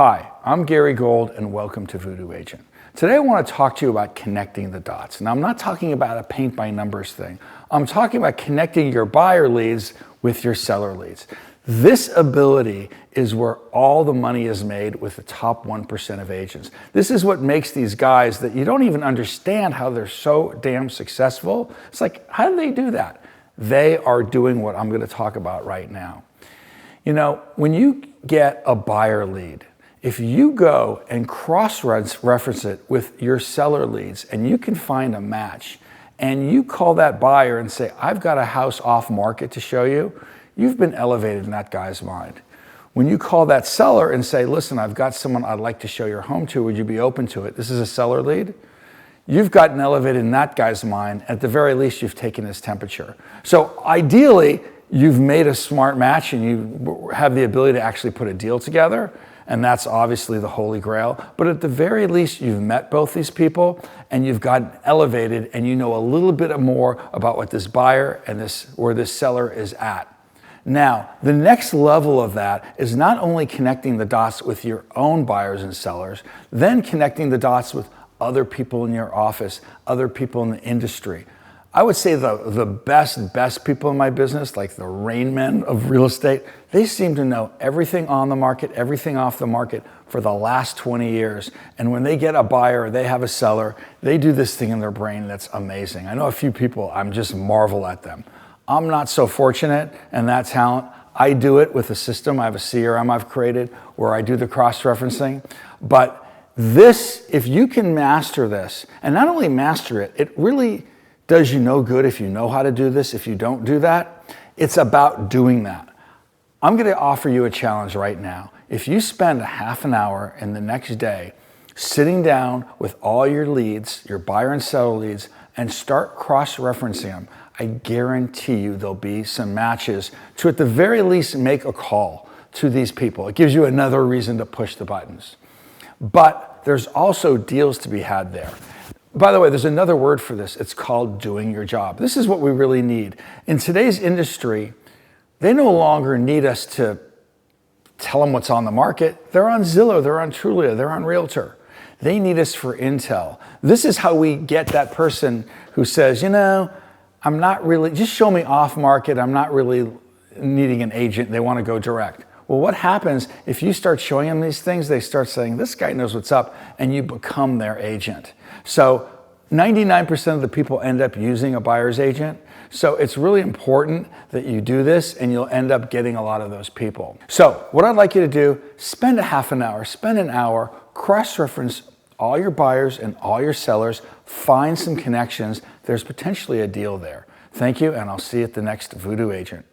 Hi, I'm Gary Gold and welcome to Voodoo Agent. Today I want to talk to you about connecting the dots. Now I'm not talking about a paint by numbers thing. I'm talking about connecting your buyer leads with your seller leads. This ability is where all the money is made with the top 1% of agents. This is what makes these guys that you don't even understand how they're so damn successful. It's like, how do they do that? They are doing what I'm going to talk about right now. You know, when you get a buyer lead, if you go and cross-reference it with your seller leads and you can find a match and you call that buyer and say, I've got a house off market to show you, you've been elevated in that guy's mind. When you call that seller and say, listen, I've got someone I'd like to show your home to, would you be open to it? This is a seller lead. You've gotten elevated in that guy's mind. At the very least, you've taken his temperature. So ideally, you've made a smart match and you have the ability to actually put a deal together. And that's obviously the Holy Grail. But at the very least, you've met both these people and you've gotten elevated and you know a little bit more about what this buyer and where this seller is at. Now, the next level of that is not only connecting the dots with your own buyers and sellers, then connecting the dots with other people in your office, other people in the industry. I would say the best people in my business, like the Rain Men of real estate, they seem to know everything on the market, everything off the market for the last 20 years. And when they get a buyer, or they have a seller, they do this thing in their brain that's amazing. I know a few people, I'm just marvel at them. I'm not so fortunate in that talent. I do it with a system. I have a CRM I've created where I do the cross-referencing. But this, if you can master this, and not only master it, it really does you no good if you know how to do this. If you don't do that, it's about doing that. I'm going to offer you a challenge right now. If you spend a half an hour in the next day sitting down with all your leads, your buyer and seller leads, and start cross-referencing them, I guarantee you there'll be some matches to at the very least make a call to these people. It gives you another reason to push the buttons. But there's also deals to be had there. By the way, there's another word for this. It's called doing your job. This is what we really need. In today's industry, they no longer need us to tell them what's on the market. They're on Zillow, they're on Trulia, they're on Realtor. They need us for intel. This is how we get that person who says, you know, I'm not really, just show me off market. I'm not really needing an agent. They want to go direct. Well, what happens if you start showing them these things? They start saying, this guy knows what's up, and you become their agent. So 99% of the people end up using a buyer's agent. So it's really important that you do this and you'll end up getting a lot of those people. So what I'd like you to do, spend a half an hour, spend an hour, cross-reference all your buyers and all your sellers, find some connections. There's potentially a deal there. Thank you, and I'll see you at the next Voodoo Agent.